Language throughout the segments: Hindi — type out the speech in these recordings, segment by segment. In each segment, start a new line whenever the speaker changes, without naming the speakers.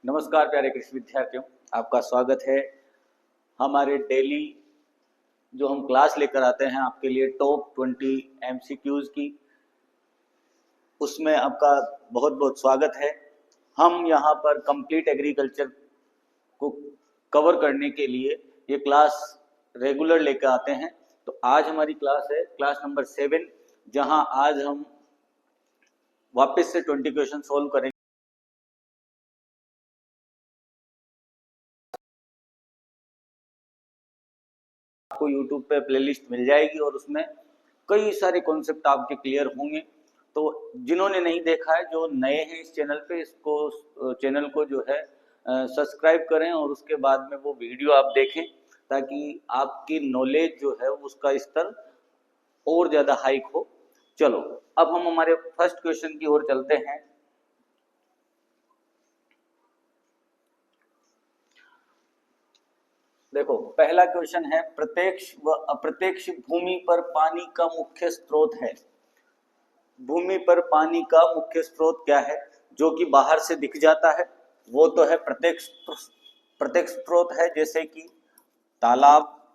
नमस्कार प्यारे कृषि विद्यार्थियों, आपका स्वागत है हमारे डेली जो हम क्लास लेकर आते हैं आपके लिए टॉप 20 एमसीक्यूज की। उसमें आपका बहुत बहुत स्वागत है। हम यहाँ पर कंप्लीट एग्रीकल्चर को कवर करने के लिए ये क्लास रेगुलर लेकर आते हैं। तो आज हमारी क्लास है क्लास नंबर 7, जहाँ आज हम वापस से 20 क्वेश्चन सोल्व करेंगे। आपको YouTube पे प्लेलिस्ट मिल जाएगी और उसमें कई सारे कॉन्सेप्ट आपके क्लियर होंगे। तो जिन्होंने नहीं देखा है, जो नए हैं इस चैनल पे, इसको चैनल को जो है सब्सक्राइब करें और उसके बाद में वो वीडियो आप देखें, ताकि आपकी नॉलेज जो है उसका स्तर और ज़्यादा हाइक हो। चलो अब हम हमारे फर्स्ट क्वेश्चन की ओर चलते हैं। देखो पहला क्वेश्चन है, प्रत्यक्ष व अप्रत्यक्ष भूमि पर पानी का मुख्य स्रोत है। भूमि पर पानी का मुख्य स्रोत क्या है जो कि बाहर से दिख जाता है? वो तो है प्रत्यक्ष स्रोत है, जैसे कि तालाब,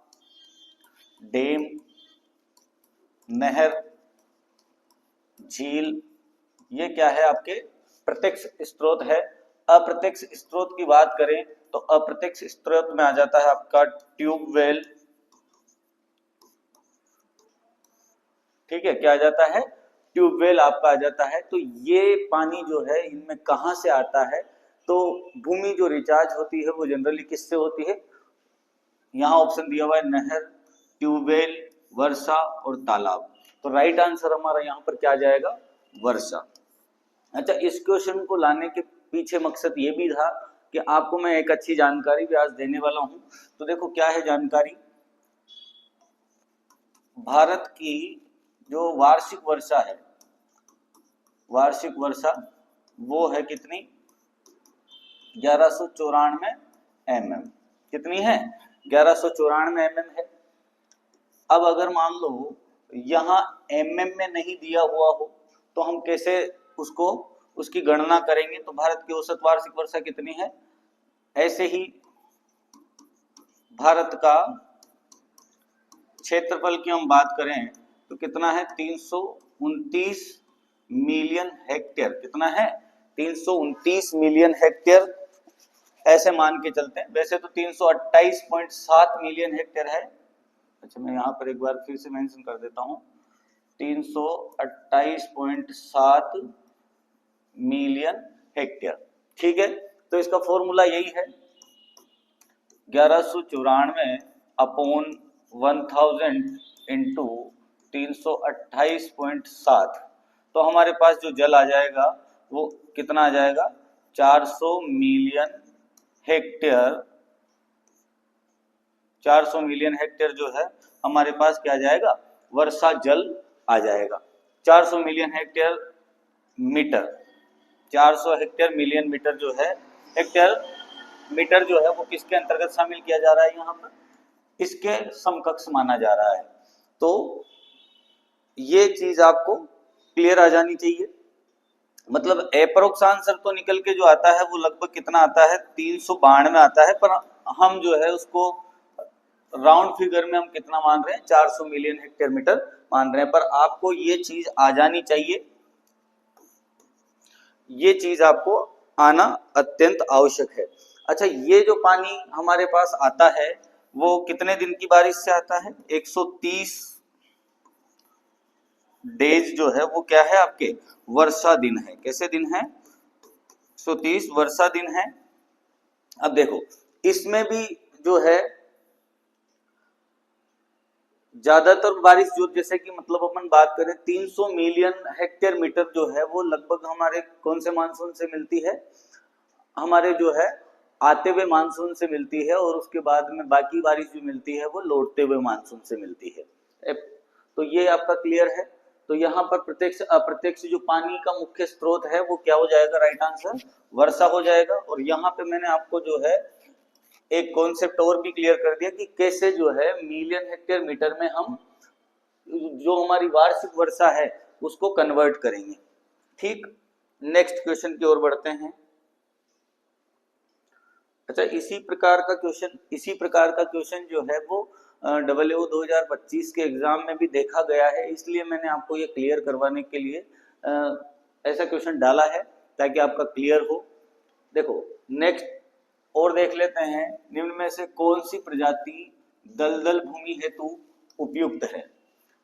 डैम, नहर, झील। ये क्या है? आपके प्रत्यक्ष स्रोत है। अप्रत्यक्ष स्रोत की बात करें तो अप्रत्यक्ष स्रोत में आ जाता है आपका ट्यूबवेल। ठीक है, क्या आ जाता है? ट्यूबवेल आपका आ जाता है। तो ये पानी जो है इनमें कहाँ से आता है? तो भूमि जो रिचार्ज होती है वो जनरली किससे होती है? यहाँ ऑप्शन दिया हुआ है नहर, ट्यूबवेल, वर्षा और तालाब। तो राइट आंसर हमारा यहाँ पर क्या आ जाएगा? वर्षा। अच्छा, इस क्वेश्चन को लाने के पीछे मकसद ये भी था कि आपको मैं एक अच्छी जानकारी भी आज देने वाला हूँ। तो देखो क्या है जानकारी। भारत की जो वार्षिक वर्षा है, वार्षिक वर्षा वो है कितनी? 1194 mm। कितनी है? 1194 mm है। अब अगर मान लो यहाँ mm में नहीं दिया हुआ हो तो हम कैसे उसको उसकी गणना करेंगे? तो भारत की औसत वार्षिक वर्षा कितनी है? ऐसे ही भारत का क्षेत्रफल की हम बात करें तो कितना है? 329 मिलियन हेक्टेयर। कितना है? 329 मिलियन हेक्टेयर ऐसे मान के चलते हैं। वैसे तो 328.7 मिलियन हेक्टेयर है। अच्छा, मैं यहाँ पर एक बार फिर से मेंशन कर देता हूँ, 328.7 मिलियन हेक्टेयर। ठीक है, तो इसका फॉर्मूला यही है, 1194 अपॉन 1000 इंटू 328.7। तो हमारे पास जो जल आ जाएगा वो कितना आ जाएगा? 400 मिलियन हेक्टेयर। 400 मिलियन हेक्टेयर जो है हमारे पास क्या आ जाएगा? वर्षा जल आ जाएगा। 400 million hectare metre, 400 hectare million metre जो है, हेक्टेयर मीटर जो है वो किसके अंतर्गत शामिल किया जा रहा है? यहाँ पर इसके समकक्ष माना जा रहा है। तो ये चीज आपको क्लियर आ जानी चाहिए। मतलब एप्रोक्स आंसर तो निकल के जो आता है वो लगभग कितना आता है? 392 आता है, पर हम जो है उसको राउंड फिगर में हम कितना मान रहे हैं? 400 मिलियन हेक्टेयर मीटर मान रहे हैं। पर आपको ये चीज आ जानी चाहिए, ये चीज आपको आना अत्यंत आवश्यक है। अच्छा, ये जो पानी हमारे पास आता है वो कितने दिन की बारिश से आता है? 130 डेज जो है वो क्या है? आपके वर्षा दिन है। कैसे दिन है? 130 वर्षा दिन है। अब देखो इसमें भी जो है ज्यादातर बारिश जो, जैसे कि मतलब अपन बात करें 300 मिलियन हेक्टेयर मीटर जो है वो लगभग हमारे कौन से मानसून से मिलती है? हमारे जो है आते हुए मानसून से मिलती है, और उसके बाद में बाकी बारिश जो मिलती है वो लौटते हुए मानसून से मिलती है। तो ये आपका क्लियर है। तो यहाँ पर प्रत्यक्ष अप्रत्यक्ष जो पानी का मुख्य स्रोत है वो क्या हो जाएगा? राइट आंसर वर्षा हो जाएगा। और यहाँ पे मैंने आपको जो है एक कॉन्सेप्ट और भी क्लियर कर दिया कि कैसे जो है मिलियन हेक्टेयर मीटर में हम जो हमारी वार्षिक वर्षा है उसको कन्वर्ट करेंगे। ठीक, नेक्स्ट क्वेश्चन की ओर बढ़ते हैं। अच्छा, इसी प्रकार का क्वेश्चन जो है वो WO 2025 के एग्जाम में भी देखा गया है, इसलिए मैंने आपको ये क्लियर करवाने के लिए ऐसा क्वेश्चन डाला है ताकि आपका क्लियर हो। देखो नेक्स्ट और देख लेते हैं, निम्न में से कौन सी प्रजाति दलदल भूमि हेतु उपयुक्त है।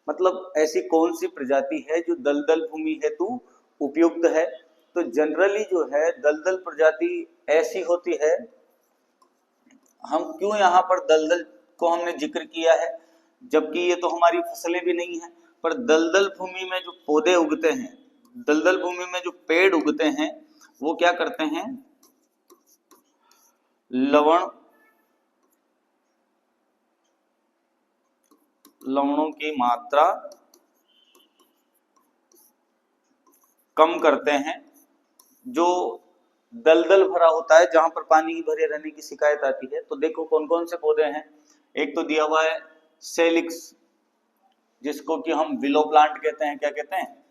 मतलब ऐसी कौन सी प्रजाति है जो दलदल भूमि हेतु उपयुक्त है। तो जनरली जो है दलदल प्रजाति ऐसी होती है, हम क्यों यहाँ पर दलदल को हमने जिक्र किया है, जबकि ये तो हमारी फसलें भी नहीं है, पर दलदल भूमि में जो पौधे उगते हैं, दलदल भूमि में जो पेड़ उगते हैं, वो क्या करते हैं, लवणों की मात्रा कम करते हैं। जो दलदल भरा होता है, जहां पर पानी की भरे रहने की शिकायत आती है, तो देखो कौन कौन से पौधे हैं। एक तो दिया हुआ है सेलिक्स, जिसको कि हम विलो प्लांट कहते हैं। क्या कहते हैं?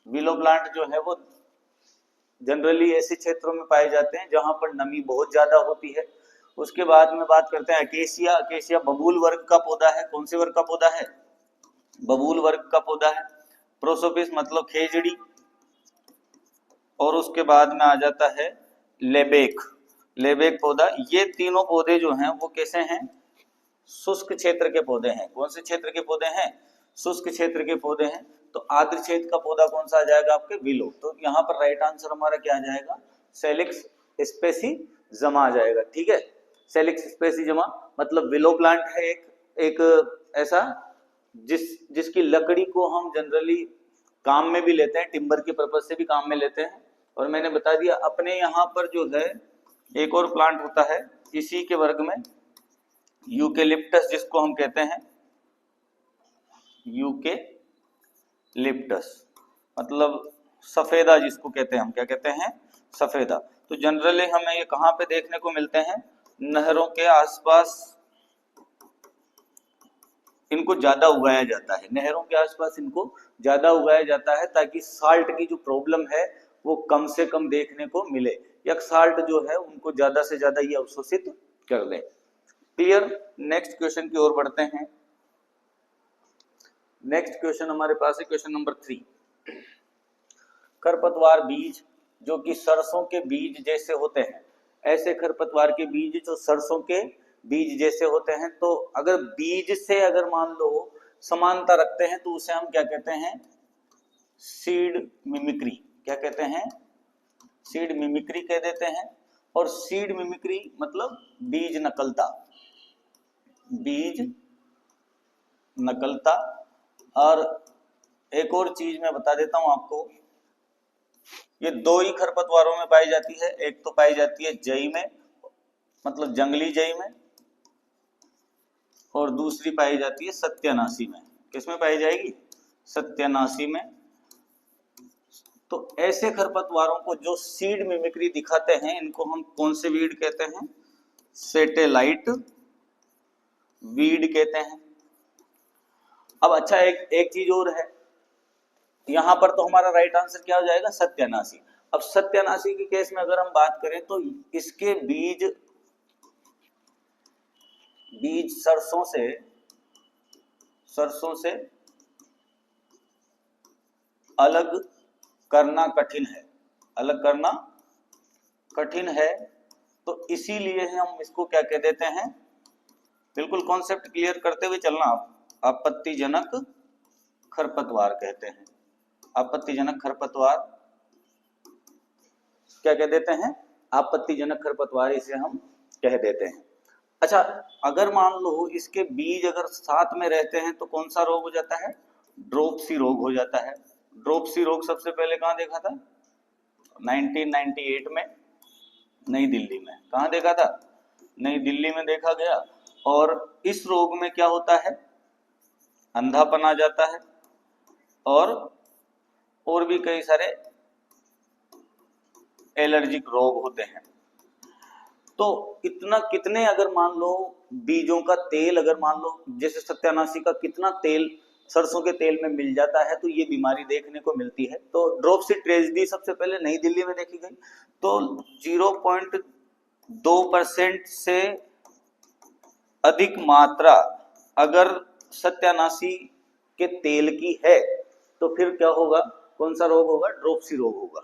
विलो प्लांट जो है वो जनरली ऐसे क्षेत्रों में पाए जाते हैं जहां पर नमी बहुत ज्यादा होती है। उसके बाद में बात करते हैं अकेसिया। अकेसिया बबूल वर्ग का पौधा है। कौन से वर्ग का पौधा है? बबूल वर्ग का पौधा है। प्रोसोपिस मतलब खेजड़ी। और उसके बाद में आ जाता है लेबेक पौधा। ये तीनों पौधे जो हैं वो कैसे हैं? शुष्क क्षेत्र के पौधे हैं। कौन से क्षेत्र के पौधे हैं? शुष्क क्षेत्र के पौधे हैं। तो आर्द्र क्षेत्र का पौधा कौन सा आ जाएगा? आपके विलो। तो यहाँ पर राइट आंसर हमारा क्या आ जाएगा? सेलिक्स स्पेसीजमा आ जाएगा। ठीक है, सेलिक्स स्पेसीजमा मतलब विलो प्लांट है एक ऐसा जिसकी लकड़ी को हम जनरली काम में भी लेते हैं, टिम्बर के पर्पज से भी काम में लेते हैं। और मैंने बता दिया अपने यहाँ पर जो है एक और प्लांट होता है इसी के वर्ग में, यूकेलिप्टस, जिसको हम कहते हैं यूकेलिप्टस मतलब सफेदा, जिसको कहते हैं हम क्या कहते हैं? सफेदा। तो जनरली हमें ये कहाँ पे देखने को मिलते हैं? नहरों के आसपास इनको ज्यादा उगाया जाता है। नहरों के आसपास इनको ज्यादा उगाया जाता है ताकि साल्ट की जो प्रॉब्लम है वो कम से कम देखने को मिले, या साल्ट जो है उनको ज्यादा से ज्यादा ये अवशोषित कर ले। क्लियर? नेक्स्ट क्वेश्चन की ओर बढ़ते हैं। नेक्स्ट क्वेश्चन हमारे पास है क्वेश्चन नंबर 3। खरपतवार बीज जो कि सरसों के बीज जैसे होते हैं, ऐसे खरपतवार के बीज जो सरसों के बीज जैसे होते हैं, तो अगर बीज से अगर मान लो समानता रखते हैं तो उसे हम क्या कहते हैं? Seed mimicry. क्या कहते हैं? सीड मिमिक्री कह देते हैं। और सीड मिमिक्री मतलब बीज नकलता। बीज नकलता। और एक और चीज मैं बता देता हूं आपको, ये दो ही खरपतवारों में पाई जाती है। एक तो पाई जाती है जई में मतलब जंगली जई में, और दूसरी पाई जाती है सत्यानाशी में। किसमें पाई जाएगी? सत्यानाशी में। तो ऐसे खरपतवारों को जो सीड मिमिक्री दिखाते हैं, इनको हम कौन से वीड कहते हैं? सैटेलाइट वीड कहते हैं। अब अच्छा, एक चीज और है, यहां पर तो हमारा राइट आंसर क्या हो जाएगा? सत्यानाशी। अब सत्यानाशी के केस में अगर हम बात करें तो इसके बीज सरसों से अलग करना कठिन है। अलग करना कठिन है, तो इसीलिए हम इसको क्या कह देते हैं? बिल्कुल कॉन्सेप्ट क्लियर करते हुए चलना, आपत्तिजनक खरपतवार कहते हैं। आपत्तिजनक खरपतवार क्या कह देते हैं? आपत्तिजनक खरपतवार इसे हम कह देते हैं। अच्छा, अगर मान लो इसके बीज अगर साथ में रहते हैं तो कौन सा रोग हो जाता है? ड्रोपसी रोग हो जाता है। ड्रोपसी रोग सबसे पहले कहाँ देखा था? 1998 में नई दिल्ली में। कहाँ देखा था? नई दिल्ली में देखा गया। और इस रोग में क्या होता है? अंधापन आ जाता है और भी कई सारे एलर्जिक रोग होते हैं। तो इतना कितने अगर मान लो बीजों का तेल, अगर मान लो जैसे सत्यानाशी का कितना तेल सरसों के तेल में मिल जाता है, तो ये बीमारी देखने को मिलती है। तो ड्रोपसी ट्रेजेडी सबसे पहले नई दिल्ली में देखी गई। तो 2% से अधिक मात्रा अगर सत्यानाशी के तेल की है तो फिर क्या होगा, कौन सा रोग होगा, ड्रॉप्सी रोग होगा।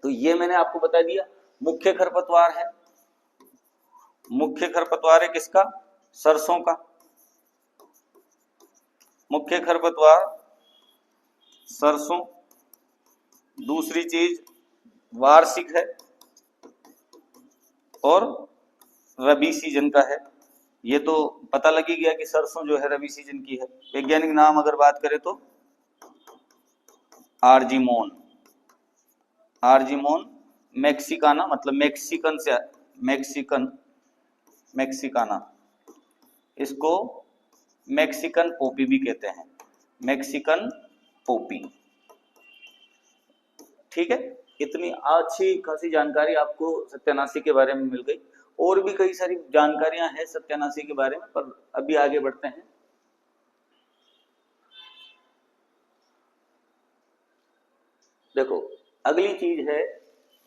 तो ये मैंने आपको बता दिया। मुख्य खरपतवार है, मुख्य खरपतवार है किसका, सरसों का। मुख्य खरपतवार सरसों। दूसरी चीज वार्षिक है और रबी सीजन का है। ये तो पता लग ही गया कि सरसों जो है रबी सीजन की है। वैज्ञानिक नाम अगर बात करें तो आर्जिमोन, आर्जिमोन मैक्सिकाना, मतलब मैक्सिकन से, मैक्सिकाना, इसको मैक्सिकन पोपी भी कहते हैं, मैक्सिकन पोपी। ठीक है, इतनी अच्छी खासी जानकारी आपको सत्यानाशी के बारे में मिल गई। और भी कई सारी जानकारियां हैं सत्यानाशी के बारे में, पर अभी आगे बढ़ते हैं। देखो अगली चीज है,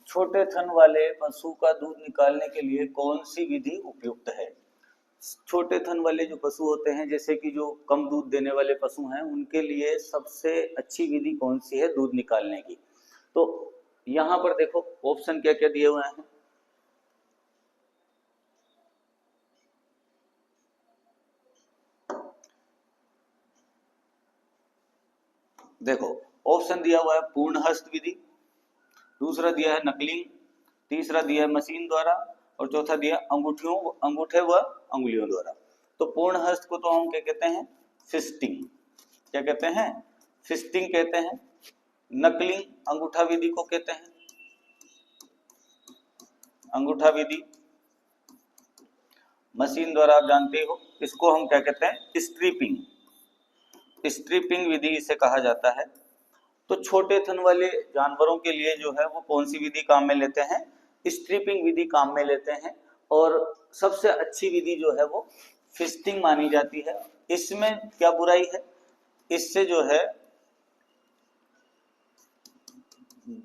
छोटे थन वाले पशु का दूध निकालने के लिए कौन सी विधि उपयुक्त है। छोटे थन वाले जो पशु होते हैं, जैसे कि जो कम दूध देने वाले पशु हैं, उनके लिए सबसे अच्छी विधि कौन सी है दूध निकालने की। तो यहां पर देखो ऑप्शन क्या क्या दिए हुए हैं। देखो ऑप्शन दिया हुआ है पूर्ण हस्त विधि, दूसरा दिया है नकलिंग, तीसरा दिया है मशीन द्वारा, और चौथा दिया अंगूठे व अंगुलियों द्वारा। तो पूर्ण हस्त को तो हम क्या कहते हैं, फिस्टिंग, क्या कहते हैं, फिस्टिंग कहते हैं। नकलिंग अंगूठा विधि को कहते हैं अंगूठा विधि। मशीन द्वारा आप जानते हो, इसको हम क्या कहते हैं, स्ट्रिपिंग, स्ट्रिपिंग विधि इसे कहा जाता है। तो छोटे थन वाले जानवरों के लिए जो है वो कौन सी विधि काम में लेते हैं, स्ट्रिपिंग विधि काम में लेते हैं। और सबसे अच्छी विधि जो है वो फिस्टिंग मानी जाती है। इसमें क्या बुराई है, इससे जो है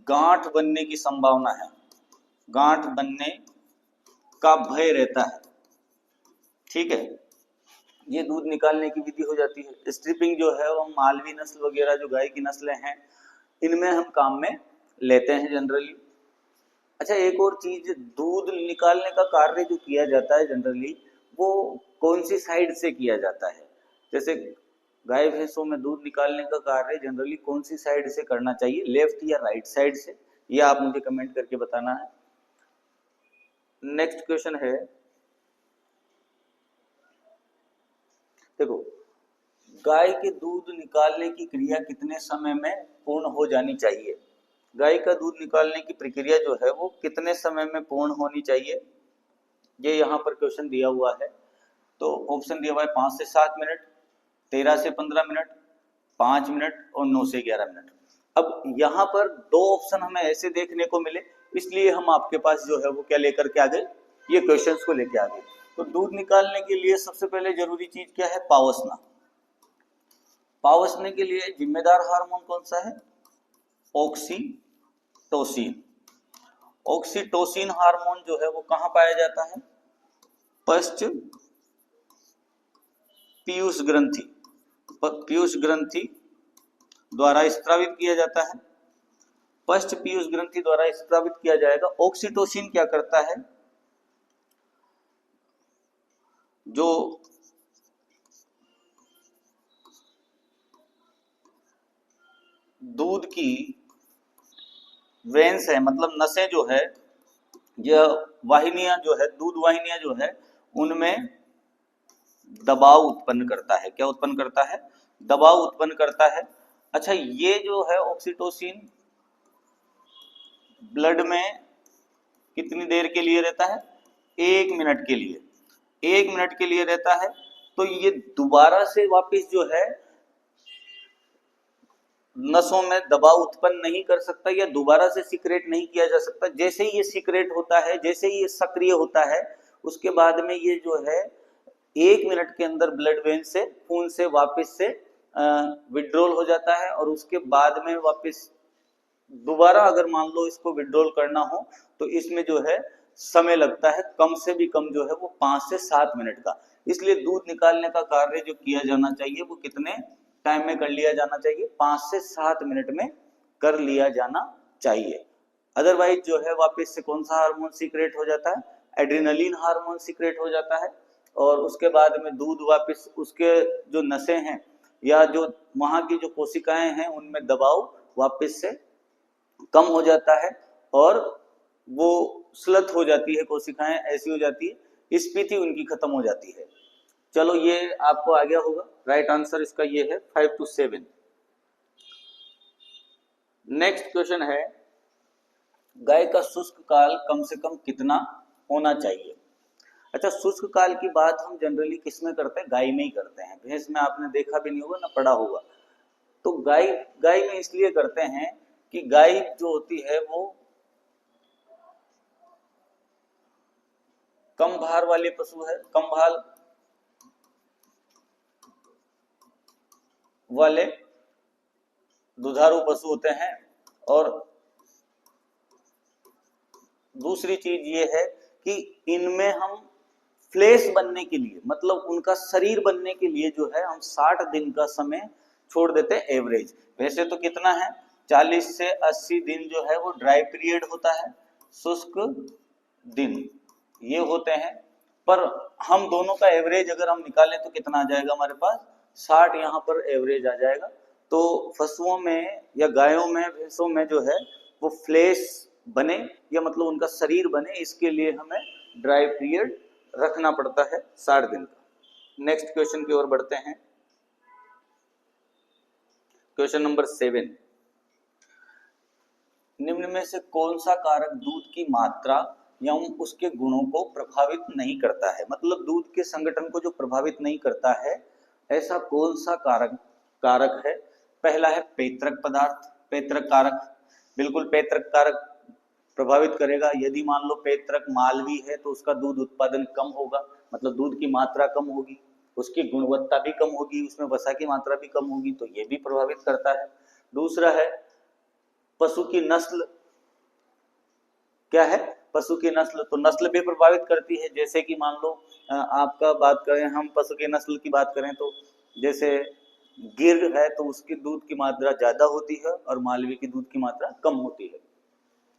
गांठ बनने की संभावना है, गांठ बनने का भय रहता है। ठीक है, ये दूध निकालने की विधि हो जाती है। स्ट्रिपिंग जो है वो मालवी नस्ल वगैरह जो गाय की नस्लें हैं, इनमें हम काम में लेते हैं जनरली। अच्छा एक और चीज, दूध निकालने का कार्य जो किया जाता है जनरली, वो कौन सी साइड से किया जाता है। जैसे गाय भैंसों में दूध निकालने का कार्य जनरली कौन सी साइड से करना चाहिए, लेफ्ट या राइट साइड से, ये आप मुझे कमेंट करके बताना है। नेक्स्ट क्वेश्चन है, देखो गाय के दूध निकालने की क्रिया कितने समय में पूर्ण हो जानी चाहिए। गाय का दूध निकालने की प्रक्रिया जो है वो कितने समय में पूर्ण होनी चाहिए, ये यहाँ पर क्वेश्चन दिया हुआ है। तो ऑप्शन दिया हुआ है 5 से 7 मिनट, 13 से 15 मिनट, 5 मिनट और 9 से 11 मिनट। अब यहाँ पर दो ऑप्शन हमें ऐसे देखने को मिले, इसलिए हम आपके पास जो है वो क्या लेकर के आ गए, ये क्वेश्चंस को लेके आ गए। तो दूध निकालने के लिए सबसे पहले जरूरी चीज क्या है, पावसना। पावसने के लिए जिम्मेदार हार्मोन कौन सा है, ऑक्सीटोसिन। ऑक्सीटोसिन हार्मोन जो है वो कहां पाया जाता है, पश्च पीयूष ग्रंथि, पीयूष ग्रंथि द्वारा स्त्रावित किया जाता है, पश्च पीयूष ग्रंथि द्वारा स्त्रावित किया जाएगा। ऑक्सीटोसिन क्या करता है, जो दूध की वेन्स है, मतलब नसें जो है, यह वाहिनियां जो है, दूध वाहिनियां जो है, उनमें दबाव उत्पन्न करता है। क्या उत्पन्न करता है, दबाव उत्पन्न करता है। अच्छा ये जो है ऑक्सीटोसिन ब्लड में कितनी देर के लिए रहता है, 1 मिनट के लिए, 1 मिनट के लिए रहता है। तो ये दोबारा से वापस जो है नसों में दबाव उत्पन्न नहीं कर सकता, या दोबारा से सीक्रेट नहीं किया जा सकता। जैसे ही ये सीक्रेट होता है, जैसे ही ये सक्रिय होता है, उसके बाद में ये जो है 1 मिनट के अंदर ब्लड वेन से, खून से वापस से विड्रॉल हो जाता है। और उसके बाद में वापस दोबारा अगर मान लो इसको विड्रॉल करना हो, तो इसमें जो है समय लगता है, कम से भी कम जो है वो 5 से 7 मिनट का। इसलिए दूध निकालने का कार्य जो किया जाना चाहिए वो कितने टाइम में कर लिया जाना चाहिए? 5 से 7 मिनट में कर लिया जाना चाहिए। अदरवाइज जो है वापस से कौन सा हार्मोन सीक्रेट हो जाता है? एड्रेनलिन हार्मोन सीक्रेट हो जाता है, और उसके बाद में दूध वापस उसके जो नसें हैं या जो वहां की जो कोशिकाएं हैं उनमें दबाव वापस से कम हो जाता है, और वो स्लथ हो जाती है, कोशिकाएं ऐसी हो जाती है, स्फीति उनकी खत्म हो जाती है। चलो ये आपको आ गया होगा। राइट आंसर इसका ये है 5 to 7। नेक्स्ट क्वेश्चन है, गाय का शुष्क काल कम से कम कितना होना चाहिए? अच्छा, शुष्क काल की बात हम जनरली किस में करते हैं? गाय में ही करते हैं। भैंस में आपने देखा भी नहीं होगा ना पढ़ा होगा। तो गाय में इसलिए करते हैं कि गाय जो होती है वो कम भार वाले पशु है, कम भार वाले दुधारू पशु होते हैं। और दूसरी चीज ये है कि इनमें हम फ्लेश बनने के लिए, मतलब उनका शरीर बनने के लिए जो है हम 60 दिन का समय छोड़ देते हैं एवरेज। वैसे तो कितना है, 40 से 80 दिन जो है वो ड्राई पीरियड होता है, शुष्क दिन ये होते हैं। पर हम दोनों का एवरेज अगर हम निकालें तो कितना आ जाएगा हमारे पास? 60 यहाँ पर एवरेज आ जाएगा। तो पशुओं में या गायों में, भैंसों में जो है वो फ्लेश बने या मतलब उनका शरीर बने, इसके लिए हमें ड्राई पीरियड रखना पड़ता है 60 दिन का। नेक्स्ट क्वेश्चन की ओर बढ़ते हैं। क्वेश्चन नंबर 7, निम्न में से कौन सा कारक दूध की मात्रा या उसके गुणों को प्रभावित नहीं करता है? मतलब दूध के संगठन को जो प्रभावित नहीं करता है, ऐसा कौन सा कारक है? पहला है पेत्रक पदार्थ, पेत्रक कारक। बिल्कुल पेत्रक कारक प्रभावित करेगा। यदि मान लो पेत्रक मालवी है तो उसका दूध उत्पादन कम होगा, मतलब दूध की मात्रा कम होगी, उसकी गुणवत्ता भी कम होगी, उसमें वसा की मात्रा भी कम होगी, तो ये भी प्रभावित करता है। दूसरा है पशु की नस्ल। क्या है? पशु की नस्ल। तो नस्ल भी प्रभावित करती है। जैसे कि मान लो आपका बात करें, हम पशु की नस्ल की बात करें तो जैसे गिर है तो उसकी दूध की मात्रा ज्यादा होती है और मालवी की दूध की मात्रा कम होती है।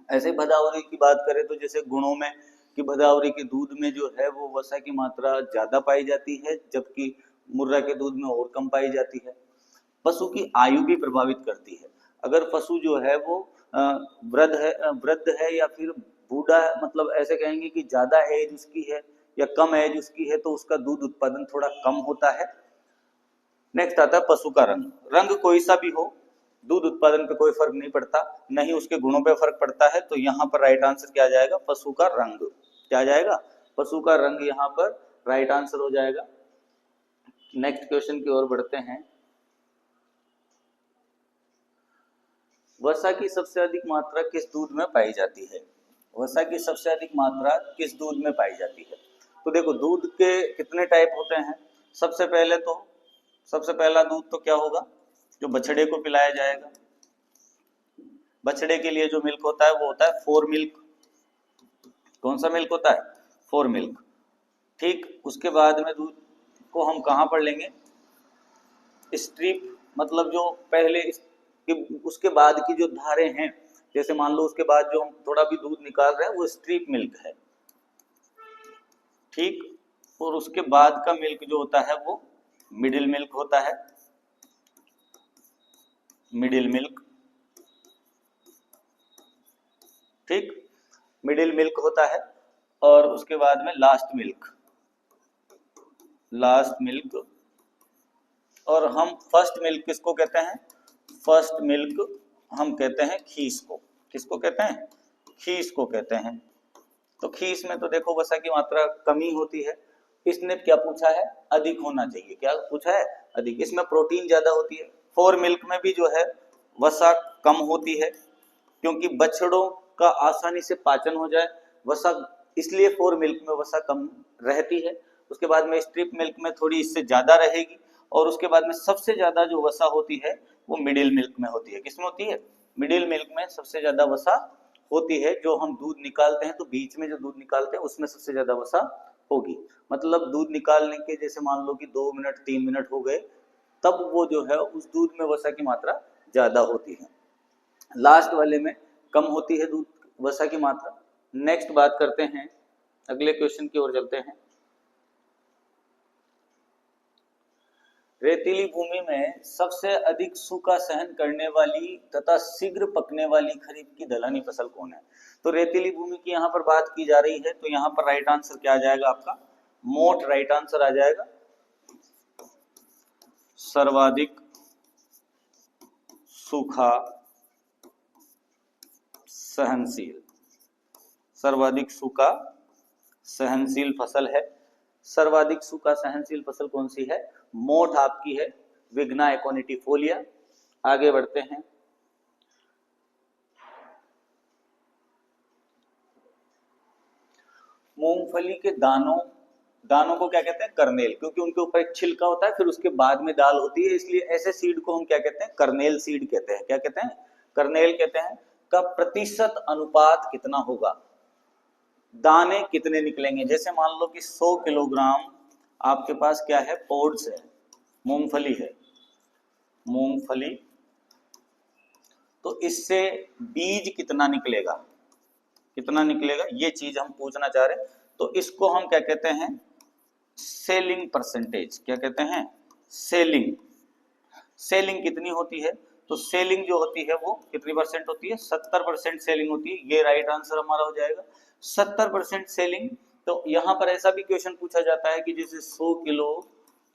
ऐसे भदावरी की बात करें तो जैसे गुणों में कि भदावरी के दूध में जो है वो वसा की मात्रा ज्यादा पाई जाती है, जबकि मुर्रा के दूध में और कम पाई जाती है। पशु की आयु भी प्रभावित करती है। अगर पशु जो है वो वृद्ध है या फिर बूढ़ा, मतलब ऐसे कहेंगे कि ज्यादा एज उसकी है या कम एज उसकी है, तो उसका दूध उत्पादन थोड़ा कम होता है। नेक्स्ट आता है पशु का रंग। रंग कोई सा भी हो, दूध उत्पादन पे कोई फर्क नहीं पड़ता, न ही उसके गुणों पे फर्क पड़ता है। तो यहाँ पर राइट आंसर क्या आ जाएगा? पशु का रंग। क्या आ जाएगा? पशु का रंग यहाँ पर राइट आंसर हो जाएगा। नेक्स्ट क्वेश्चन की ओर बढ़ते हैं। वसा की सबसे अधिक मात्रा किस दूध में पाई जाती है? वसा की सबसे अधिक मात्रा किस दूध में पाई जाती है? तो देखो, दूध के कितने टाइप होते हैं। सबसे पहला दूध तो क्या होगा? जो बछड़े को पिलाया जाएगा। बछड़े के लिए जो मिल्क होता है वो होता है फोर मिल्क। कौन सा मिल्क होता है? Four milk. ठीक, उसके बाद में दूध को हम कहाँ पर लेंगे? स्ट्रिप, मतलब जो पहले उसके बाद की जो धारें हैं, जैसे मान लो उसके बाद जो हम थोड़ा भी दूध निकाल रहे हैं वो स्ट्रिप मिल्क है। ठीक, और उसके बाद का मिल्क जो होता है वो मिडिल मिल्क होता है। मिडिल मिल्क, ठीक, मिडिल मिल्क होता है। और उसके बाद में लास्ट मिल्क। और हम फर्स्ट मिल्क किसको कहते हैं? फर्स्ट मिल्क हम कहते हैं खीस को। किसको कहते हैं? खीस को कहते हैं। तो खीस में तो देखो वसा की मात्रा कमी होती है। इसने क्या पूछा है? अधिक होना चाहिए। क्या पूछा है? अधिक। इसमें प्रोटीन ज्यादा होती है। फोर मिल्क में भी जो है वसा कम होती है, क्योंकि बछड़ों का आसानी से पाचन हो जाए वसा, इसलिए फोर मिल्क में वसा कम रहती है। उसके बाद में स्ट्रिप मिल्क में थोड़ी इससे ज्यादा रहेगी, और उसके बाद में सबसे ज्यादा जो वसा होती है वो मिडिल मिल्क में होती है। किसमें होती है? मिडिल मिल्क में सबसे ज्यादा वसा होती है, जो हम दूध निकालते हैं तो बीच में जो दूध निकालते हैं उसमें सबसे ज्यादा वसा होगी। मतलब दूध निकालने के जैसे मान लो कि 2 मिनट 3 मिनट हो गए, तब वो जो है उस दूध में वसा की मात्रा ज्यादा होती है। लास्ट वाले में कम होती है दूध वसा की मात्रा। नेक्स्ट बात करते हैं, अगले क्वेश्चन की ओर चलते हैं। रेतीली भूमि में सबसे अधिक सूखा सहन करने वाली तथा शीघ्र पकने वाली खरीफ की दलहनी फसल कौन है? तो रेतीली भूमि की यहाँ पर बात की जा रही है, तो यहाँ पर राइट आंसर क्या आ जाएगा आपका? मोट राइट आंसर आ जाएगा सर्वाधिक सूखा सहनशील। सर्वाधिक सूखा सहनशील फसल है। सर्वाधिक सूखा सहनशील फसल कौन सी है? मोठ आपकी है विग्ना एकोनिटिफोलिया। आगे बढ़ते हैं। मूंगफली के दानों को क्या कहते हैं? कर्नेल, क्योंकि उनके ऊपर एक छिलका होता है, फिर उसके बाद में दाल होती है, इसलिए ऐसे सीड को हम क्या कहते हैं? कर्नेल सीड कहते हैं। क्या कहते हैं? कर्नेल कहते हैं। का प्रतिशत अनुपात कितना होगा? दाने कितने निकलेंगे? जैसे मान लो कि 100 किलोग्राम आपके पास क्या है? पोड्स है, मूंगफली है, मूंगफली, तो इससे बीज कितना निकलेगा? कितना निकलेगा ये चीज हम पूछना चाह रहे हैं। तो इसको हम क्या कहते हैं? Selling percentage. क्या कहते हैं? सेलिंग। सेलिंग कितनी होती है? तो सेलिंग जो होती है वो कितनी परसेंट होती है? 70% सेलिंग होती है। ये राइट आंसर हमारा हो जाएगा 70% सेलिंग। तो यहां पर ऐसा भी क्वेश्चन पूछा जाता है कि जैसे 100 किलो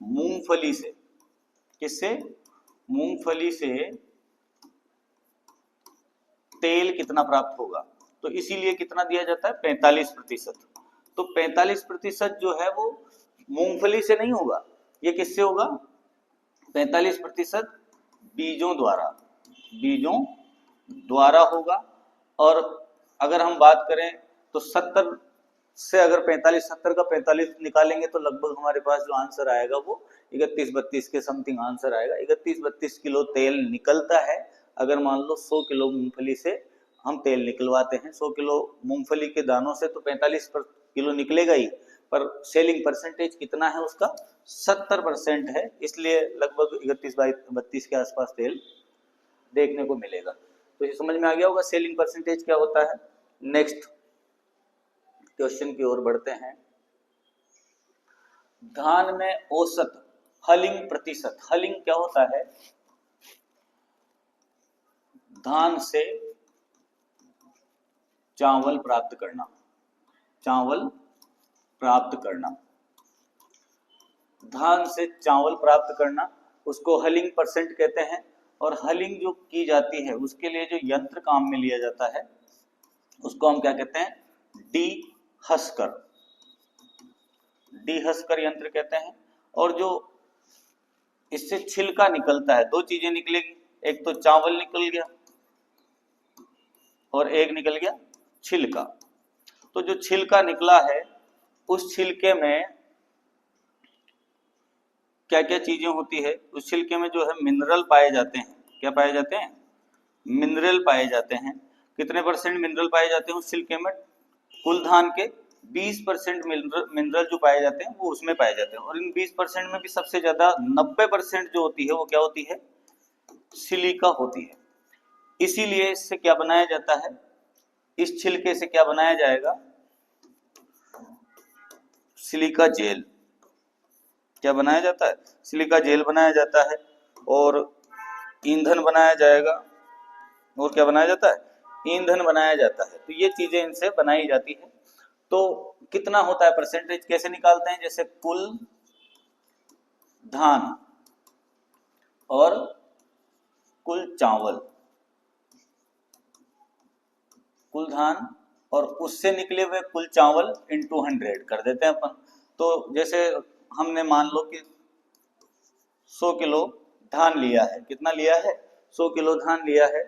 मूंगफली से, किससे? मूंगफली से तेल कितना प्राप्त होगा? तो इसीलिए कितना दिया जाता है? 45%। तो 45% जो है वो मूंगफली से नहीं होगा, ये किससे होगा? 45% बीजों द्वारा, बीजों द्वारा होगा। और अगर हम बात करें तो 70 से अगर 45, 70 का 45 निकालेंगे तो लगभग हमारे पास जो आंसर आएगा वो 31-32 के समथिंग आंसर आएगा। 31-32 किलो तेल निकलता है। अगर मान लो 100 किलो मूंगफली से हम तेल निकलवाते हैं, 100 किलो मूंगफली के दानों से तो 45 किलो निकलेगा ही, पर सेलिंग परसेंटेज कितना है उसका? 70% है, इसलिए लगभग 31-32 के आसपास तेल देखने को मिलेगा। तो ये समझ में आ गया होगा सेलिंग परसेंटेज क्या होता है। नेक्स्ट क्वेश्चन की ओर बढ़ते हैं। धान में औसत हलिंग प्रतिशत। हलिंग क्या होता है? धान से चावल प्राप्त करना, चावल प्राप्त करना, धान से चावल प्राप्त करना, उसको हलिंग परसेंट कहते हैं। और हलिंग जो की जाती है उसके लिए जो यंत्र काम में लिया जाता है उसको हम क्या कहते हैं? डी हस्कर, डी हस्कर यंत्र कहते हैं। और जो इससे छिलका निकलता है, दो चीजें निकलेगी, एक तो चावल निकल गया और एक निकल गया छिलका। तो जो छिलका निकला है उस छिलके में क्या क्या चीजें होती है? उस छिलके में जो है मिनरल पाए जाते हैं। क्या पाए जाते हैं? मिनरल पाए जाते हैं। कितने परसेंट मिनरल पाए जाते हैं उस छिलके में? कुल धान के 20% मिनरल जो पाए जाते हैं वो उसमें पाए जाते हैं। और इन 20% में भी सबसे ज्यादा 90% जो होती है वो क्या होती है? सिलिका होती है। इसीलिए इससे क्या बनाया जाता है? इस छिलके से क्या बनाया जाएगा? Silica gel. क्या बनाया जाता है? सिलिका जेल बनाया जाता है। और ईंधन बनाया जाएगा। और क्या बनाया जाता है? ईंधन बनाया जाता है। तो ये चीजें इनसे बनाई जाती है। तो कितना होता है परसेंटेज कैसे निकालते हैं? जैसे कुल धान और कुल चावल, कुल धान और उससे निकले हुए कुल चावल इंटू 100 कर देते हैं अपन। तो जैसे हमने मान लो कि 100 किलो धान लिया है। कितना लिया है? 100 किलो धान लिया है।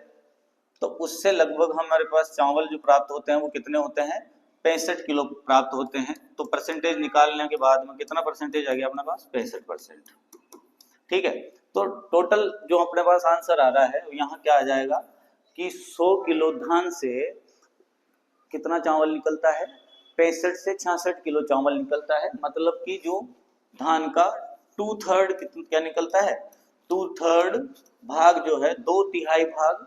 तो उससे लगभग हमारे पास चावल जो प्राप्त होते हैं वो कितने होते हैं? 65 किलो प्राप्त होते हैं। तो परसेंटेज निकालने के बाद में कितना परसेंटेज आ गया अपने पास? 65%। ठीक है। तो टोटल जो अपने पास आंसर आ रहा है यहाँ क्या आ जाएगा कि 100 किलो धान से कितना चावल निकलता है? 65 से 66 किलो चावल निकलता है। मतलब कि जो धान का 2/3 क्या निकलता है? 2/3 भाग जो है, 2/3 भाग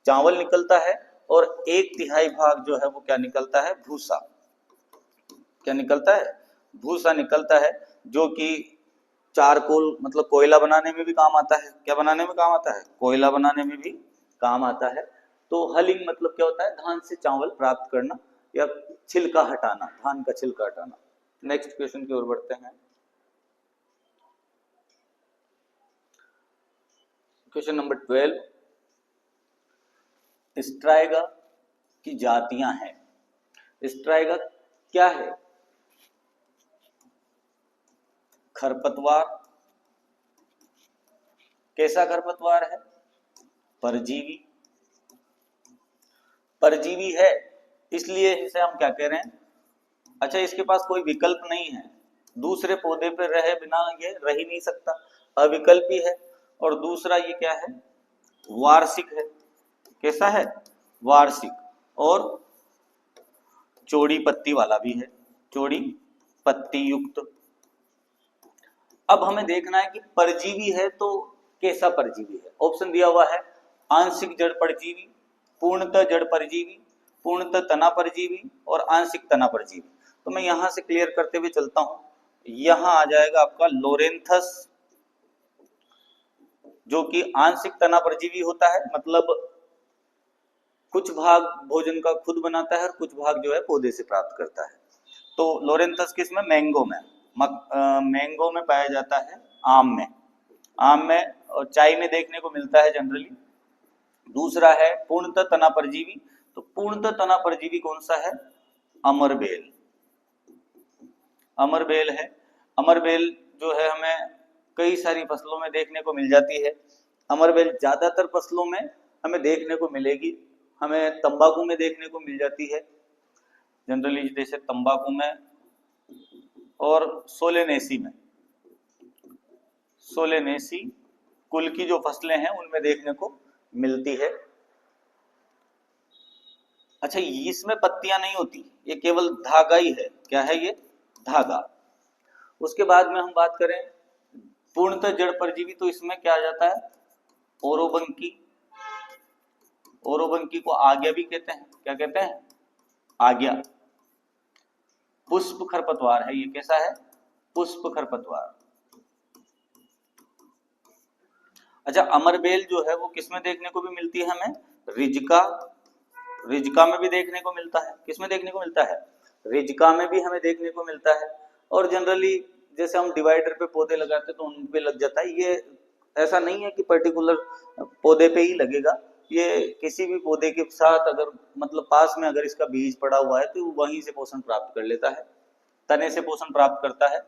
चावल निकलता है और 1/3 भाग जो है वो क्या निकलता है? भूसा। क्या निकलता है? भूसा निकलता है, जो कि चारकोल मतलब कोयला बनाने में भी काम आता है। क्या बनाने में काम आता है? कोयला बनाने में भी काम आता है। तो हलिंग मतलब क्या होता है? धान से चावल प्राप्त करना या छिलका हटाना, धान का छिलका हटाना। नेक्स्ट क्वेश्चन की ओर बढ़ते हैं। क्वेश्चन नंबर 12, स्ट्राइगा की जातियां हैं। स्ट्राइगा क्या है? खरपतवार। कैसा खरपतवार है? परजीवी। परजीवी है, इसलिए इसे हम क्या कह रहे हैं? अच्छा, इसके पास कोई विकल्प नहीं है, दूसरे पौधे पर रहे बिना ये रह ही नहीं सकता, अविकल्पी है। और दूसरा ये क्या है? वार्षिक है। कैसा है? वार्षिक। और चौड़ी पत्ती वाला भी है, चौड़ी पत्ती युक्त। अब हमें देखना है कि परजीवी है तो कैसा परजीवी है। ऑप्शन दिया हुआ है आंशिक जड़ परजीवी, पूर्णतः जड़ परजीवी, पूर्णतः तना परजीवी और आंशिक तना परजीवी। तो मैं यहां से क्लियर करते हुए चलता हूं। यहां आ जाएगा आपका लोरेंथस, जो कि आंशिक तना परजीवी होता है। मतलब कुछ भाग भोजन का खुद बनाता है और कुछ भाग जो है पौधे से प्राप्त करता है। तो लोरेंथस किसमें? मैंगो में। मैंगो में पाया जाता है, आम में, आम में और चाय में देखने को मिलता है जनरली। दूसरा है पूर्णतः तना परजीवी। तो पूर्णतः तना परजीवी कौन सा है? अमरबेल। अमरबेल है। अमरबेल जो है हमें कई सारी फसलों में देखने को मिल जाती है। अमरबेल ज्यादातर फसलों में हमें देखने को मिलेगी। हमें तंबाकू में देखने को मिल जाती है जनरली, जैसे तंबाकू में और सोलेनेसी में। सोलेनेसी कुल की जो फसलें हैं उनमें देखने को मिलती है। अच्छा, इसमें पत्तियां नहीं होती, ये केवल धागा ही है। क्या है ये? धागा। उसके बाद में हम बात करें पूर्णतः जड़ परजीवी, तो इसमें क्या आ जाता है? ओरोबंकी। ओरोबंकी को आज्ञा भी कहते हैं। क्या कहते हैं? आज्ञा। पुष्प खरपतवार है ये। कैसा है? पुष्प खरपतवार। अच्छा, अमरबेल जो है वो किसमें देखने को भी मिलती है हमें? रिजका। रिजका में भी देखने को मिलता है। किसमें देखने को मिलता है? रिजका में भी हमें देखने को मिलता है। और जनरली जैसे हम डिवाइडर पे पौधे लगाते हैं तो उन पे लग जाता है। ये ऐसा नहीं है कि पर्टिकुलर पौधे पे ही लगेगा, ये किसी भी पौधे के साथ अगर मतलब पास में अगर इसका बीज पड़ा हुआ है तो वहीं से पोषण प्राप्त कर लेता है, तने से पोषण प्राप्त करता है।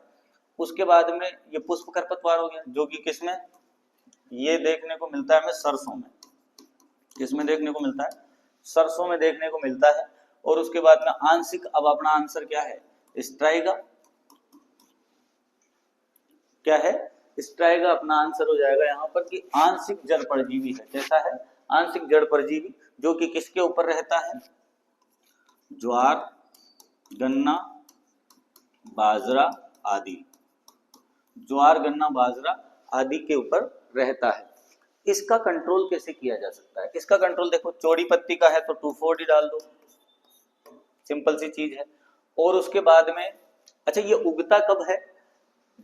उसके बाद में ये पुष्प खरपतवार हो गया, जो कि किसमें ये देखने को मिलता है? हमें सरसों में। किसमें देखने को मिलता है? सरसों में देखने को मिलता है। और उसके बाद में आंशिक, अब अपना आंसर क्या है? स्ट्राइगा। क्या है? स्ट्राइगा अपना आंसर हो जाएगा यहाँ पर कि आंशिक जड़ परजीवी है। कैसा है? आंशिक जड़ परजीवी, जो कि किसके ऊपर रहता है? ज्वार, गन्ना, बाजरा आदि। ज्वार, गन्ना, बाजरा आदि के ऊपर रहता है। इसका कंट्रोल कैसे किया जा सकता है? इसका कंट्रोल देखो, चौड़ी पत्ती का है तो 2,4-D डाल दो, सिंपल सी चीज है। और उसके बाद में अच्छा, ये उगता कब है?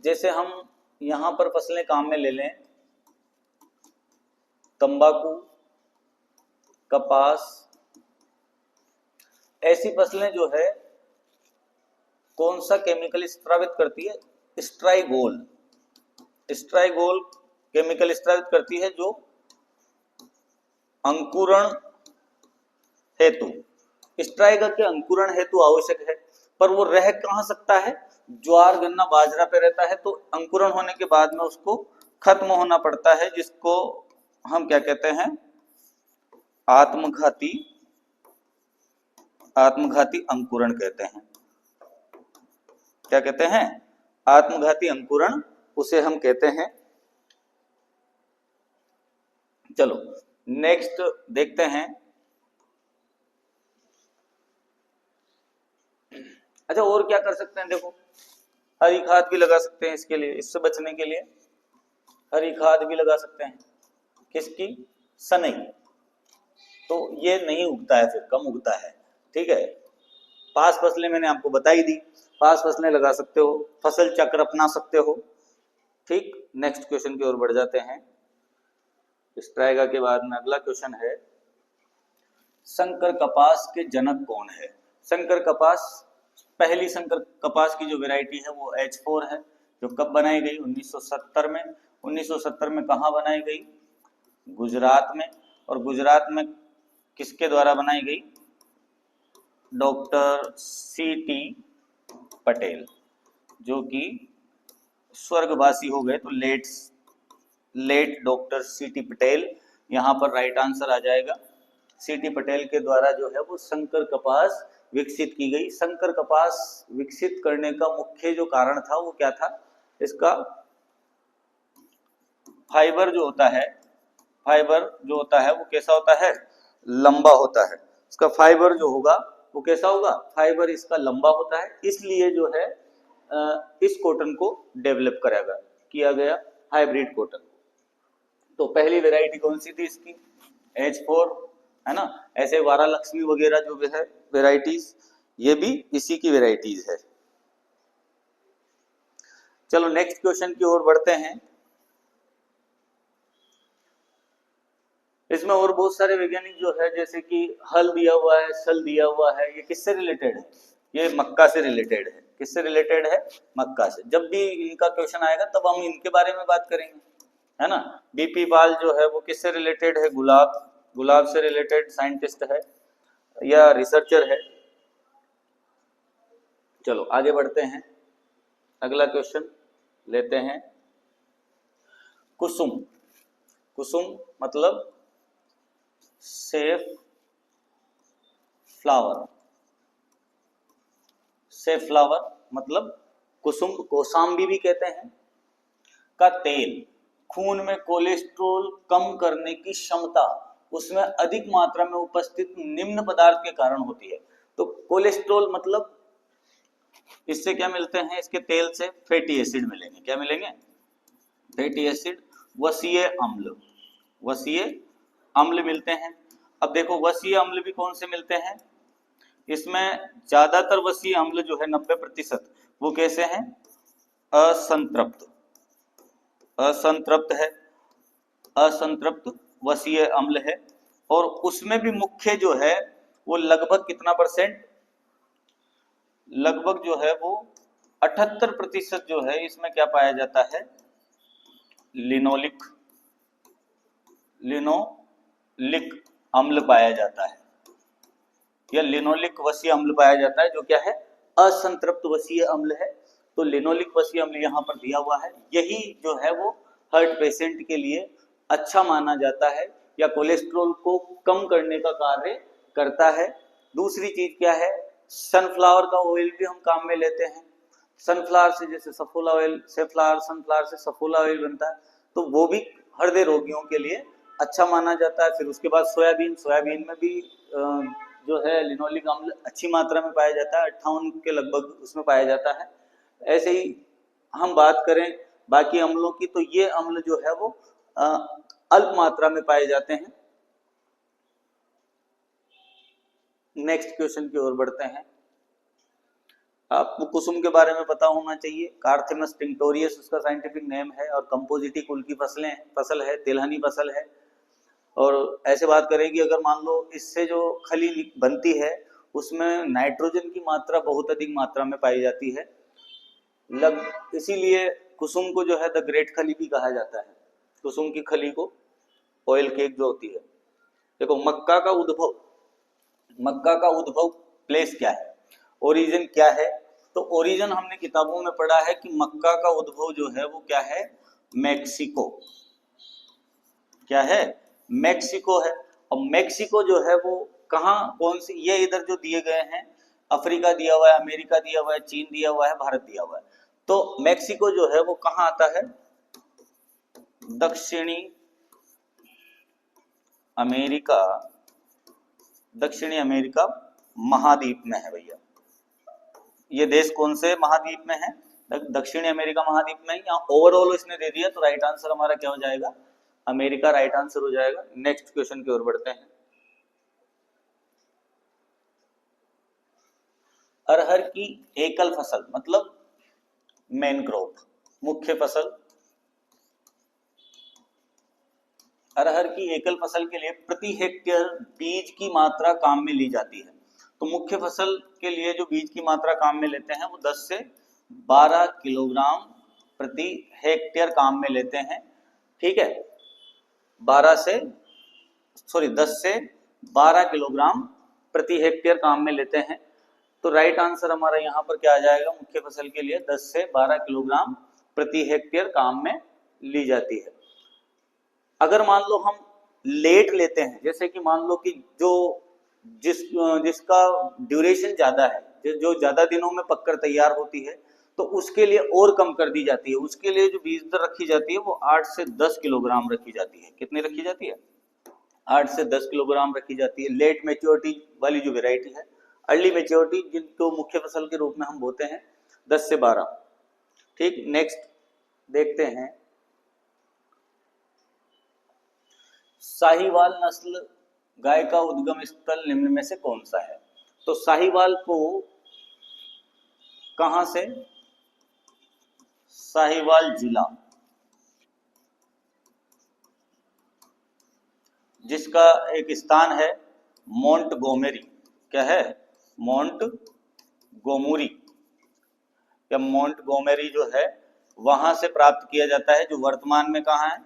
जैसे हम यहां पर फसलें काम में ले लें, तंबाकू, कपास, ऐसी फसलें जो है कौन सा केमिकल स्रावित करती है? स्ट्राइगोल। स्ट्राइगोल केमिकल स्रावित करती है, जो अंकुरण हेतु, स्ट्राइगा के अंकुरण हेतु आवश्यक है। पर वो रह कहां सकता है? ज्वार, गन्ना, बाजरा पे रहता है। तो अंकुरण होने के बाद में उसको खत्म होना पड़ता है, जिसको हम क्या कहते हैं? आत्मघाती, आत्मघाती अंकुरण कहते हैं। क्या कहते हैं? आत्मघाती अंकुरण उसे हम कहते हैं। चलो नेक्स्ट देखते हैं। अच्छा, और क्या कर सकते हैं, देखो हरी खाद भी लगा सकते हैं इसके लिए, इससे बचने के लिए हरी खाद भी लगा सकते हैं। किसकी? सनई। तो ये नहीं उगता है, फिर कम उगता है। ठीक है, पास फसलें मैंने आपको बताई दी, पास फसलें लगा सकते हो, फसल चक्र अपना सकते हो। ठीक, नेक्स्ट क्वेश्चन की ओर बढ़ जाते हैं। स्ट्राइगा के बाद में अगला क्वेश्चन है, संकर कपास के जनक कौन है? संकर कपास, पहली संकर कपास की जो वैरायटी है वो H4 है, जो कब बनाई गई? 1970 में। 1970 में कहाँ बनाई गई? गुजरात में। और गुजरात में किसके द्वारा बनाई गई? Doctor C.T. पटेल, जो कि स्वर्गवासी हो गए, तो लेट डॉक्टर C.T. पटेल यहाँ पर राइट आंसर आ जाएगा। C.T. पटेल के द्वारा जो है वो संकर कपास विकसित की गई। संकर कपास विकसित करने का मुख्य जो कारण था वो क्या था? इसका फाइबर जो होता है, फाइबर जो होता है वो कैसा होता है? लंबा होता है। इसका फाइबर जो होगा वो कैसा होगा? फाइबर इसका लंबा होता है, इसलिए जो है इस कॉटन को डेवलप किया गया हाइब्रिड कॉटन। तो पहली वैरायटी कौन सी थी इसकी? H4, है ना। ऐसे वारा लक्ष्मी वगैरह जो भी है वैरायटीज, ये भी इसी की वैरायटीज है। चलो नेक्स्ट क्वेश्चन की ओर बढ़ते हैं। इसमें और बहुत सारे वैज्ञानिक जो है, जैसे कि हल दिया हुआ है, सल दिया हुआ है, ये किससे रिलेटेड है? ये मक्का से रिलेटेड है। किससे रिलेटेड है? मक्का से। जब भी इनका क्वेश्चन आएगा तब हम इनके बारे में बात करेंगे, है ना। बीपी पाल जो है वो किससे रिलेटेड है? गुलाब से रिलेटेड साइंटिस्ट है या रिसर्चर है। चलो आगे बढ़ते हैं, अगला क्वेश्चन लेते हैं। कुसुम, कुसुम मतलब सेफ फ्लावर, सेफ फ्लावर मतलब कुसुम, कोसाम्बी भी कहते हैं, का तेल खून में कोलेस्ट्रॉल कम करने की क्षमता उसमें अधिक मात्रा में उपस्थित निम्न पदार्थ के कारण होती है। तो कोलेस्ट्रॉल मतलब इससे क्या मिलते हैं? इसके तेल से फैटी एसिड मिलेंगे। क्या मिलेंगे? फैटी एसिड, वसीय अम्ल, वसीय अम्ल मिलते हैं। अब देखो वसीय अम्ल भी कौन से मिलते हैं? इसमें ज्यादातर वसीय अम्ल जो है 90%, वो कैसे हैं? असंतृप्त, असंतृप्त है, असंतृप्त वसीय अम्ल है। और उसमें भी मुख्य जो है वो लगभग कितना परसेंट? लगभग जो है वो 78% जो है इसमें क्या पाया जाता है? लिनोलिक, लिनोलिक अम्ल पाया जाता है, या लिनोलिक वसीय अम्ल पाया जाता है, जो क्या है? असंतृप्त वसीय अम्ल है। तो लिनोलिक वसीय अम्ल यहाँ पर दिया हुआ है। यही जो है वो हार्ट पेशेंट के लिए अच्छा माना जाता है, या कोलेस्ट्रॉल को कम करने का कार्य करता है। दूसरी चीज क्या है? सनफ्लावर का ऑयल भी हम काम में लेते हैं। सनफ्लावर से जैसे सफोला ऑयल, सनफ्लावर से सफोला ऑयल बनता है, तो वो भी हृदय रोगियों के लिए अच्छा माना जाता है। फिर उसके बाद सोयाबीन, सोयाबीन में भी जो है लिनोलिक अम्ल अच्छी मात्रा में पाया जाता है, 58 के लगभग उसमें पाया जाता है। ऐसे ही हम बात करें बाकी अम्लों की, तो ये अम्ल जो है वो अल्प मात्रा में पाए जाते हैं। नेक्स्ट क्वेश्चन की ओर बढ़ते हैं। आपको कुसुम के बारे में पता होना चाहिए। कार्थिनस टिंक्टोरियस उसका साइंटिफिक नेम है, और कंपोजिटी कुल की फसल है, तिलहनी फसल है। और ऐसे बात करें कि अगर मान लो इससे जो खली बनती है उसमें नाइट्रोजन की मात्रा बहुत अधिक मात्रा में पाई जाती है। इसीलिए कुसुम को जो है द ग्रेट खली भी कहा जाता है। कुसुम की खली को ऑयल केक जो होती है। देखो मक्का का उद्भव प्लेस क्या है, ओरिजिन क्या है? तो ओरिजिन हमने किताबों में पढ़ा है कि मक्का का उद्भव जो है वो क्या है? मैक्सिको। क्या है? मैक्सिको है। और मैक्सिको जो है वो कहाँ, कौन सी, ये इधर जो दिए गए हैं, अफ्रीका दिया हुआ है, अमेरिका दिया हुआ है, चीन दिया हुआ है, भारत दिया हुआ है। तो मैक्सिको जो है वो कहाँ आता है? दक्षिणी अमेरिका महाद्वीप में है भैया। ये देश कौन से महाद्वीप में है? दक्षिणी अमेरिका महाद्वीप में, या ओवरऑल इसने दे दिया, तो राइट आंसर हमारा क्या हो जाएगा? अमेरिका राइट आंसर हो जाएगा। नेक्स्ट क्वेश्चन की ओर बढ़ते हैं। अरहर की एकल फसल मतलब मेन क्रॉप, मुख्य फसल। अरहर की एकल फसल के लिए प्रति हेक्टेयर बीज की मात्रा काम में ली जाती है। तो मुख्य फसल के लिए जो बीज की मात्रा काम में लेते हैं वो 10 से 12 किलोग्राम प्रति हेक्टेयर काम में लेते हैं। ठीक है, 10 से 12 किलोग्राम प्रति हेक्टेयर काम में लेते हैं। तो राइट आंसर हमारा यहाँ पर क्या आ जाएगा? मुख्य फसल के लिए 10 से 12 किलोग्राम प्रति हेक्टेयर काम में ली जाती है। अगर मान लो हम लेट लेते हैं, जैसे कि मान लो कि जिसका ड्यूरेशन ज्यादा है, जो ज्यादा दिनों में पककर तैयार होती है, तो उसके लिए और कम कर दी जाती है। उसके लिए जो बीज दर रखी जाती है वो 8 से 10 किलोग्राम रखी जाती है। कितनी रखी जाती है? 8 से 10 किलोग्राम रखी जाती है। लेट मेच्योरिटी वाली जो वेराइटी है, अर्ली मेच्योरिटी जिनको मुख्य फसल के रूप में हम बोते हैं, 10 से 12। ठीक, नेक्स्ट देखते हैं। साहीवाल नस्ल गाय का उद्गम स्थल निम्न में से कौन सा है? तो साहीवाल को कहां से? साहीवाल जिला, जिसका एक स्थान है मोंट गोमेरी। क्या है? मोंट गोमुरी या मोंट गोमेरी जो है, वहां से प्राप्त किया जाता है, जो वर्तमान में कहाँ है?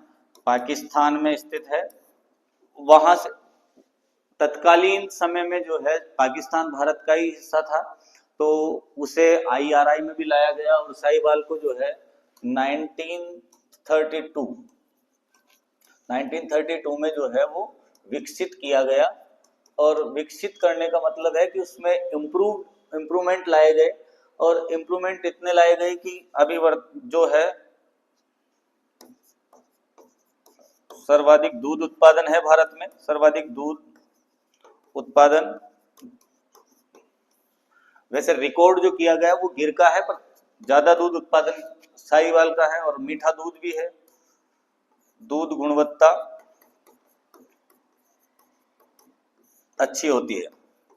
पाकिस्तान में स्थित है। वहां से तत्कालीन समय में जो है पाकिस्तान भारत का ही हिस्सा था, तो उसे IRI में भी लाया गया और साहीवाल को जो है 1932 में जो है वो विकसित किया गया। और विकसित करने का मतलब है कि उसमें इम्प्रूवमेंट लाए गए, और इम्प्रूवमेंट इतने लाए गए कि अभी जो है सर्वाधिक दूध उत्पादन है भारत में, सर्वाधिक दूध उत्पादन। वैसे रिकॉर्ड जो किया गया वो गिर का है, पर ज्यादा दूध उत्पादन साहीवाल का है, और मीठा दूध भी है। दूध गुणवत्ता अच्छी होती है,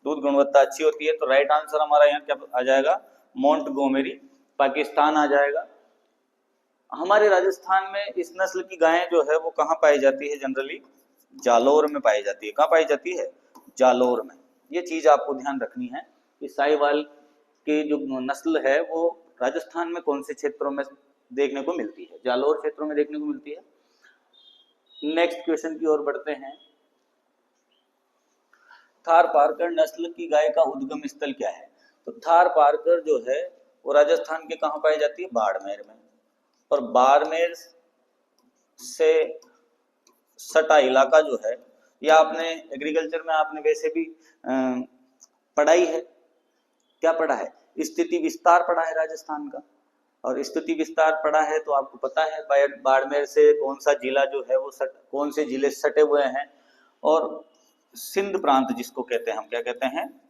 दूध गुणवत्ता अच्छी होती है। तो राइट आंसर हमारा यहाँ क्या आ जाएगा? मोंट गोमेरी, पाकिस्तान आ जाएगा। हमारे राजस्थान में इस नस्ल की गायें जो है वो कहाँ पाई जाती है? जनरली जालोर में पाई जाती है। कहाँ पाई जाती है? जालोर में। ये चीज आपको ध्यान रखनी है कि साहीवाल की जो नस्ल है वो राजस्थान में कौन से क्षेत्रों में देखने को मिलती है? जालोर क्षेत्रों में देखने को मिलती है। नेक्स्ट क्वेश्चन की ओर बढ़ते हैं। थार पारकर नस्ल की गाय का उद्गम स्थल क्या है? तो थार पारकर जो है वो राजस्थान के कहाँ पाई जाती है? बाड़मेर में। और बाड़मेर से सटा इलाका जो है, या आपने एग्रीकल्चर में आपने वैसे भी पढ़ाई है, क्या पढ़ा है? स्थिति विस्तार पढ़ा है राजस्थान का। और स्थिति विस्तार पढ़ा है तो आपको पता है बाड़मेर से कौन सा जिला जो है वो कौन से जिले सटे हुए हैं। और सिंध प्रांत जिसको कहते हैं हम, क्या कहते हैं?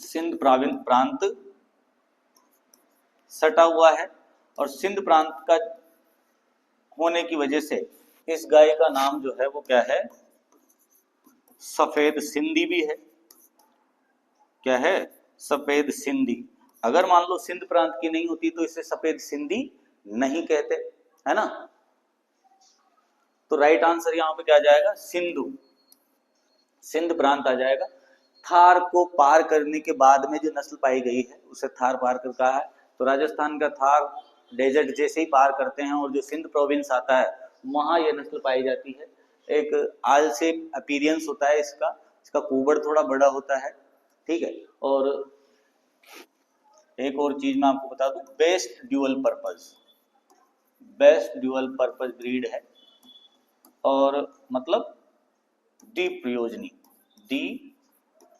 सिंध प्रांत सटा हुआ है। और सिंध प्रांत का होने की वजह से इस गाय का नाम जो है वो क्या है? सफेद सिंधी भी है। क्या है? सफेद सिंधी। अगर मान लो सिंध प्रांत की नहीं होती तो इसे सफेद सिंधी नहीं कहते, है ना? तो राइट आंसर यहाँ पे क्या आ जाएगा? सिंधु, सिंध प्रांत आ जाएगा। थार को पार करने के बाद में जो नस्ल पाई गई है उसे थार पारकर कहा है। तो राजस्थान का थार डेजर्ट जैसे ही पार करते हैं और जो सिंध प्रोविंस आता है वहां यह नस्ल पाई जाती है। एक आल से अपीयरेंस होता है इसका कुबड़ थोड़ा बड़ा होता है। ठीक है, और एक और चीज मैं आपको बता दूं, बेस्ट ड्यूअल पर्पज ब्रीड है। और मतलब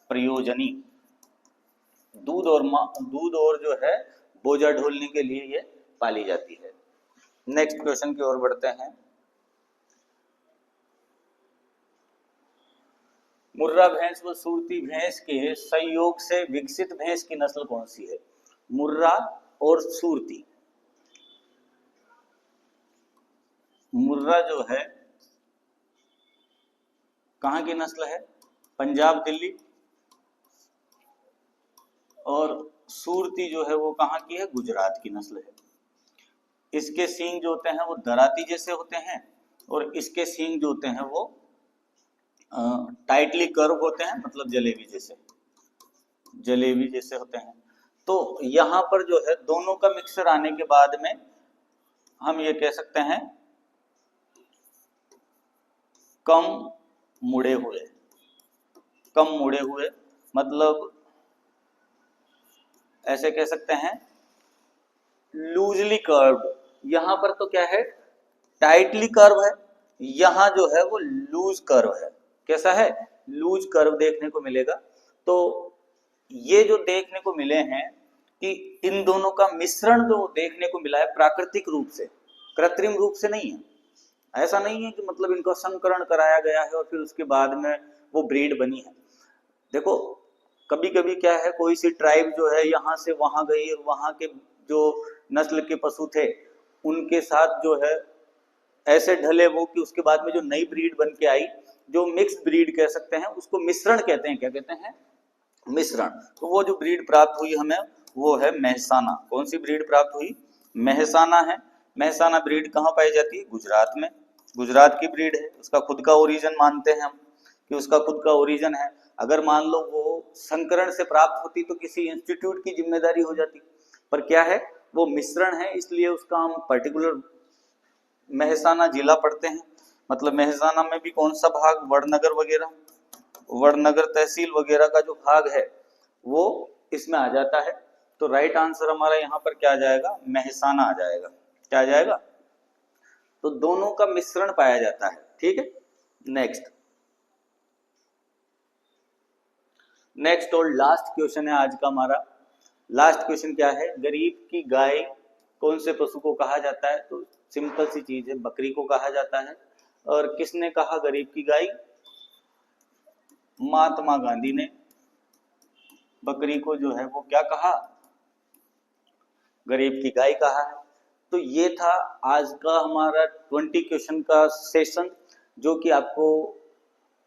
प्रयोजनी दूध और जो है बोझा ढोलने के लिए ये पाली जाती है। नेक्स्ट क्वेश्चन की ओर बढ़ते हैं। मुर्रा भैंस व सूरती भैंस के संयोग से विकसित भैंस की नस्ल कौन सी है? मुर्रा और सूरती। मुर्रा जो है कहाँ की नस्ल है? पंजाब दिल्ली। और सूरती जो है वो कहाँ की है? गुजरात की नस्ल है। इसके सींग जो होते हैं वो दराती जैसे होते हैं और इसके सींग जो होते हैं वो टाइटली कर्व होते हैं, मतलब जलेबी जैसे होते हैं। तो यहाँ पर जो है दोनों का मिक्सर आने के बाद में हम ये कह सकते हैं कम मुड़े हुए, मतलब ऐसे कह सकते हैं लूजली कर्व्ड। यहाँ पर तो क्या है? टाइटली कर्व है, यहाँ जो है वो लूज कर्व है। कैसा है? लूज कर्व देखने को मिलेगा। तो ये जो देखने को मिले हैं कि इन दोनों का मिश्रण जो देखने को मिला है प्राकृतिक रूप से, कृत्रिम रूप से नहीं है। ऐसा नहीं है कि मतलब इनका संकरण कराया गया है और फिर उसके बाद में वो ब्रीड बनी है। देखो कभी कभी क्या है, कोई सी ट्राइब जो है यहाँ से वहां गई और वहां के जो नस्ल के पशु थे उनके साथ जो है ऐसे ढले वो कि उसके बाद में जो नई ब्रीड बन के आई, जो मिक्स ब्रीड कह सकते हैं, उसको मिश्रण कहते हैं। क्या कहते हैं? मिश्रण। तो वो जो ब्रीड प्राप्त हुई हमें वो है मेहसाना। कौन सी ब्रीड प्राप्त हुई? मेहसाना है। मेहसाना ब्रीड कहाँ पाई जाती है? गुजरात में। गुजरात की ब्रीड है, उसका खुद का ओरिजिन मानते हैं हम कि उसका खुद का ओरिजिन है। अगर मान लो वो संकरण से प्राप्त होती तो किसी इंस्टीट्यूट की जिम्मेदारी हो जाती, पर क्या है वो मिश्रण है, इसलिए उसका हम पर्टिकुलर मेहसाना जिला पढ़ते हैं। मतलब मेहसाना में भी कौन सा भाग? वड़नगर वगैरह, वड़नगर तहसील वगैरह का जो भाग है वो इसमें आ जाता है। तो राइट आंसर हमारा यहाँ पर क्या आ जाएगा? मेहसाना आ जाएगा। क्या आ जाएगा? तो दोनों का मिश्रण पाया जाता है। ठीक है, नेक्स्ट और लास्ट क्वेश्चन है आज का हमारा। लास्ट क्वेश्चन क्या है? गरीब की गाय कौन से पशु को कहा जाता है? तो सिंपल सी चीज है, बकरी को कहा जाता है। और किसने कहा गरीब की गाय? महात्मा गांधी ने बकरी को जो है वो क्या कहा? गरीब की गाय कहा है। तो ये था आज का हमारा 20 क्वेश्चन का सेशन, जो कि आपको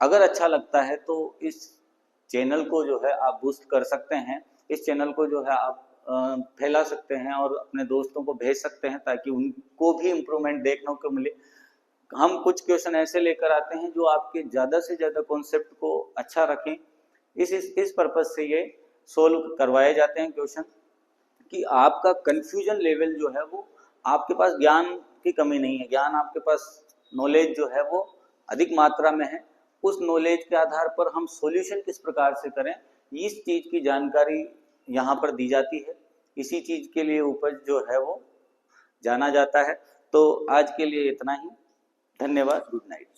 अगर अच्छा लगता है तो इस चैनल को जो है आप बूस्ट कर सकते हैं। इस चैनल को जो है आप फैला सकते हैं और अपने दोस्तों को भेज सकते हैं ताकि उनको भी इम्प्रूवमेंट देखने को मिले। हम कुछ क्वेश्चन ऐसे लेकर आते हैं जो आपके ज़्यादा से ज़्यादा कॉन्सेप्ट को अच्छा रखें। इस पर्पज से ये सोल्व करवाए जाते हैं क्वेश्चन, कि आपका कंफ्यूजन लेवल जो है वो, आपके पास ज्ञान की कमी नहीं है, ज्ञान आपके पास, नॉलेज जो है वो अधिक मात्रा में है। उस नॉलेज के आधार पर हम सॉल्यूशन किस प्रकार से करें, इस चीज़ की जानकारी यहाँ पर दी जाती है। इसी चीज़ के लिए उपज जो है वो जाना जाता है। तो आज के लिए इतना ही। धन्यवाद। Good night.